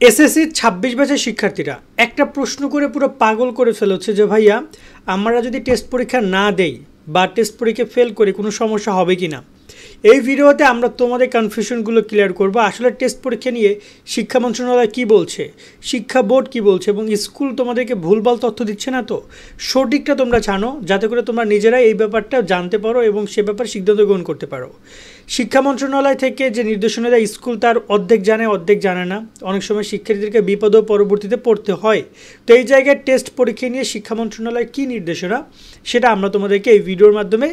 SSC ২৬ ব্যাচের শিক্ষার্থীরা একটা প্রশ্ন করে পুরো পাগল করে ফেলেছে যে ভাইয়া আমরা যদি টেস্ট পরীক্ষা না দেই বা টেস্ট পরীক্ষা ফেল করি কোনো সমস্যা হবে কি না। এই ভিডিওতে আমরা তোমাদের কনফিউশনগুলো ক্লিয়ার করব। আসলে টেস্ট পরীক্ষা নিয়ে শিক্ষা মন্ত্রণালয় কী বলছে, শিক্ষা বোর্ড কী বলছে এবং স্কুল তোমাদেরকে ভুলভাল তথ্য দিচ্ছে না তো, সঠিকটা তোমরা জানো যাতে করে তোমরা নিজেরাই এই ব্যাপারটা জানতে পারো এবং সে ব্যাপারে সিদ্ধান্ত গ্রহণ করতে পারো। শিক্ষা মন্ত্রণালয় থেকে যে নির্দেশনা দেয় স্কুল তার অর্ধেক জানে অর্ধেক জানে না, অনেক সময় শিক্ষার্থীদেরকে বিপদও পরবর্তীতে পড়তে হয়। তো এই জায়গায় টেস্ট পরীক্ষা নিয়ে শিক্ষা মন্ত্রণালয় কী নির্দেশনা সেটা আমরা তোমাদেরকে এই ভিডিওর মাধ্যমে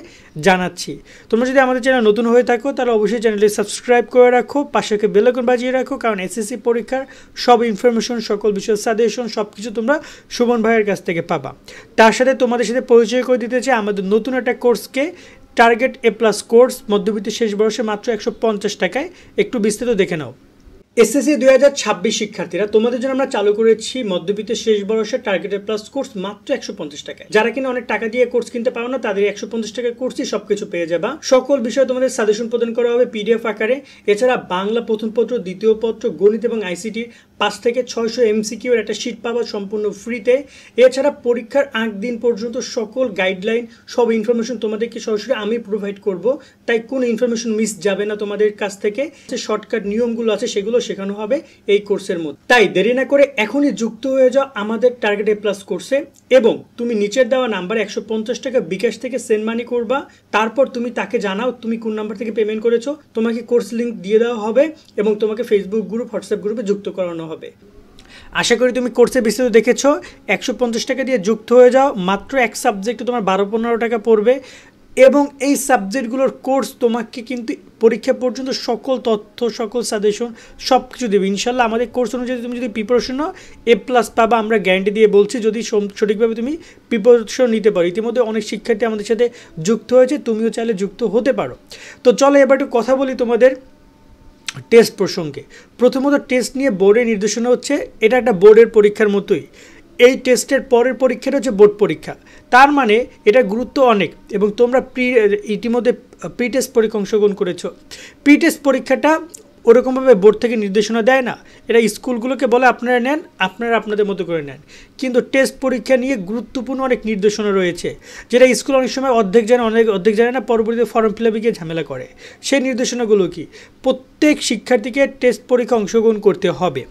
জানাচ্ছি। তোমরা যদি আমাদের চ্যানেল নতুন হয়ে থাকো তাহলে অবশ্যই চ্যানেলটি সাবস্ক্রাইব করে রাখো, পাশে বেল আইকন বাজিয়ে রাখো, কারণ এসএসসি পরীক্ষার সব ইনফরমেশন, সকল বিষয়ের সাজেশন সব কিছু তোমরা সুমন ভাইয়ের কাছ থেকে পাবা। তার সাথে তোমাদের সাথে পরিচয় করে দিতে চাই আমাদের নতুন একটা কোর্সকে, টার্গেট এ প্লাস কোর্স, মধ্যবিত্ত শেষ বর্ষে মাত্র 150 টাকায়। একটু বিস্তারিত দেখে নাও। এসএসসি 2026 শিক্ষার্থীরা তোমাদের জন্য আমরা চালু করেছি মধ্যবিত্ত শেষ বর্ষের টার্গেট এ প্লাস কোর্স মাত্র 150 টাকায়। যারা কিনা অনেক টাকা দিয়ে কোর্স কিনতে পারো না তাদের 150 টাকার কোর্সই সবকিছু পেয়ে যাবা। সকল বিষয়ে তোমাদের সাজেশন প্রদান করা হবে পিডিএফ আকারে। এছাড়া বাংলা প্রথম পত্র, দ্বিতীয় পত্র, গণিত এবং আইসিটি 5 থেকে 600 এমসিকিউ এর একটা শীট পাবা সম্পূর্ণ ফ্রিতে। এছাড়া পরীক্ষার আগ দিন পর্যন্ত সকল গাইডলাইন, সব ইনফরমেশন তোমাদেরকে সরাসরি আমি প্রোভাইড করব, তাই কোনো ইনফরমেশন মিস যাবে না তোমাদের কাছ থেকে। যে শর্টকাট নিয়মগুলো আছে সেগুলো শেখানো হবে এই কোর্সের মধ্যে। তাই দেরি না করে এখনই যুক্ত হয়ে যাও আমাদের টার্গেট এ প্লাস কোর্সে এবং তুমি নিচের দেওয়া নাম্বারে 150 টাকা বিকাশ থেকে সেন্ড মানি করবা। তারপর তুমি তাকে জানাও তুমি কোন নাম্বার থেকে পেমেন্ট করেছো, তোমাকে কোর্স লিংক দিয়ে দেওয়া হবে এবং তোমাকে ফেসবুক গ্রুপ, হোয়াটসঅ্যাপ গ্রুপে যুক্ত করানো হবে। আশা করি তুমি কোর্সে বিস্তারিত দেখেছো। 150 টাকা দিয়ে যুক্ত হয়ে যাও। মাত্র এক সাবজেক্টে তোমার 12-15 টাকা পড়বে এবং এই সাবজেক্টগুলোর কোর্স তোমাকে কিন্তু পরীক্ষা পর্যন্ত সকল তথ্য, সকল সাজেশন সব কিছু দেবে ইনশাল্লাহ। আমাদের কোর্স অনুযায়ী তুমি যদি প্রিপারেশন নাও এ প্লাস পাবা, আমরা গ্যারান্টি দিয়ে বলছি, যদি সঠিকভাবে তুমি প্রিপারেশন নিতে পারো। ইতিমধ্যে অনেক শিক্ষার্থী আমাদের সাথে যুক্ত হয়েছে, তুমিও চাইলে যুক্ত হতে পারো। তো চলো এবার একটু কথা বলি তোমাদের টেস্ট প্রসঙ্গে। প্রথমত টেস্ট নিয়ে বোর্ডের নির্দেশনা হচ্ছে এটা একটা বোর্ডের পরীক্ষার মতোই। এই টেস্টের পরের পরীক্ষাটা হচ্ছে বোর্ড পরীক্ষা, তার মানে এটা গুরুত্ব অনেক। এবং তোমরা ইতিমধ্যে প্রি টেস্ট পরীক্ষা অংশগ্রহণ করেছো। প্রি টেস্ট পরীক্ষাটা ওরকমভাবে বোর্ড থেকে নির্দেশনা দেয় না, এটা স্কুলগুলোকে বলে আপনারা নেন, আপনারা আপনাদের মতো করে নেন। কিন্তু টেস্ট পরীক্ষা নিয়ে গুরুত্বপূর্ণ অনেক নির্দেশনা রয়েছে, যেটা স্কুল অনেক সময় অর্ধেক জানে না, পরবর্তীতে ফর্ম ফিল আপে গিয়ে ঝামেলা করে। সেই নির্দেশনাগুলো কি? প্রত্যেক শিক্ষার্থীকে টেস্ট পরীক্ষা অংশগ্রহণ করতে হবে।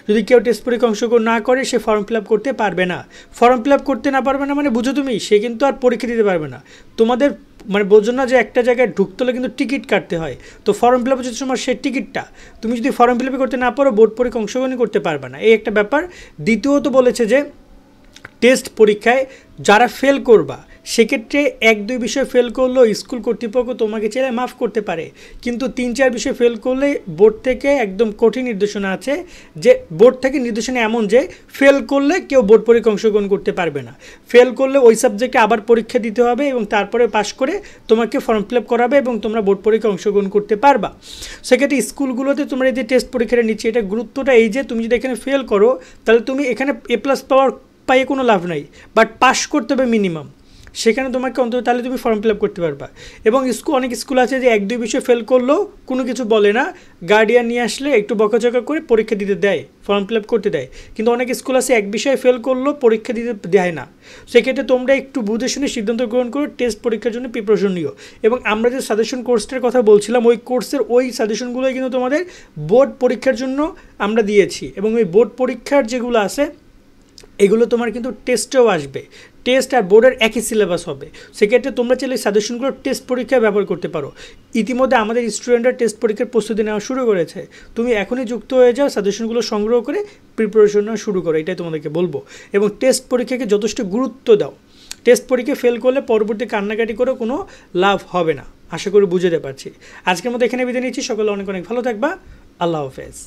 যদি কেউ টেস্ট পরীক্ষা অংশগ্রহণ না করে সে ফর্ম ফিল আপ করতে পারবে না। ফর্ম ফিল আপ করতে না পারবে না মানে বুঝো তুমি, সে কিন্তু আর পরীক্ষা দিতে পারবে না। তোমাদের মানে বোঝো না যে একটা জায়গায় ঢুকতে হলে কিন্তু টিকিট কাটতে হয়। তো ফর্ম ফিল আপের যদি তোমার সেই টিকিটটা তুমি যদি ফর্ম ফিল আপ করতে না পারো বোর্ড পরীক্ষা অংশগ্রহণ করতে পারবে না, এই একটা ব্যাপার। দ্বিতীয়ত বলেছে যে টেস্ট পরীক্ষায় যারা ফেল করবা সেক্ষেত্রে 1-2 বিষয় ফেল করলেও স্কুল কর্তৃপক্ষ তোমাকে চাইলে মাফ করতে পারে, কিন্তু 3-4 বিষয় ফেল করলে বোর্ড থেকে একদম কঠিন নির্দেশনা আছে। যে বোর্ড থেকে নির্দেশনা এমন যে ফেল করলে কেউ বোর্ড পরীক্ষা অংশগ্রহণ করতে পারবে না। ফেল করলে ওই সাবজেক্টে আবার পরীক্ষা দিতে হবে এবং তারপরে পাশ করে তোমাকে ফর্ম ফিল আপ করাবে এবং তোমরা বোর্ড পরীক্ষা অংশগ্রহণ করতে পারবা। সেক্ষেত্রে স্কুলগুলোতে তোমরা এই যে টেস্ট পরীক্ষাটা নিচ্ছে, এটা গুরুত্বটা এই যে তুমি যদি এখানে ফেল করো তাহলে তুমি এখানে এ প্লাস পাইয়ে কোনো লাভ নাই, বাট পাস করতে হবে মিনিমাম। সেখানে তোমাকে অন্তত তাহলে তুমি ফর্ম ফিল আপ করতে পারবা। এবং অনেক স্কুল আছে যে 1-2 বিষয় ফেল করলেও কোনো কিছু বলে না, গার্ডিয়ান নিয়ে আসলে একটু বকাঝকা করে পরীক্ষা দিতে দেয়, ফর্ম ফিল আপ করতে দেয়। কিন্তু অনেক স্কুল আছে এক বিষয়ে ফেল করলেও পরীক্ষা দিতে দেয় না। সেক্ষেত্রে তোমরা একটু বুঝে শুনে সিদ্ধান্ত গ্রহণ করো, টেস্ট পরীক্ষার জন্য প্রিপারেশন নিও। এবং আমরা যে সাজেশন কোর্সটার কথা বলছিলাম ওই কোর্সের ওই সাজেশনগুলোই কিন্তু তোমাদের বোর্ড পরীক্ষার জন্য আমরা দিয়েছি। এবং ওই বোর্ড পরীক্ষার যেগুলো আছে এগুলো তোমার কিন্তু টেস্টেও আসবে, টেস্ট আর বোর্ডের একই সিলেবাস হবে। সেক্ষেত্রে তোমরা চাইলে সাজেশনগুলো টেস্ট পরীক্ষায় ব্যবহার করতে পারো। ইতিমধ্যে আমাদের স্টুডেন্টরা টেস্ট পরীক্ষার প্রস্তুতি নেওয়া শুরু করেছে, তুমি এখনই যুক্ত হয়ে যাও, সাজেশনগুলো সংগ্রহ করে প্রিপারেশন নেওয়া শুরু করো, এটাই তোমাদেরকে বলবো। এবং টেস্ট পরীক্ষাকে যথেষ্ট গুরুত্ব দাও। টেস্ট পরীক্ষা ফেল করলে পরবর্তী কান্নাকাটি করে কোনো লাভ হবে না, আশা করি বুঝতে পারছি। আজকের মতো এখানে বিদায় নিচ্ছি, সকলে অনেক অনেক ভালো থাকবা। আল্লাহ হাফেজ।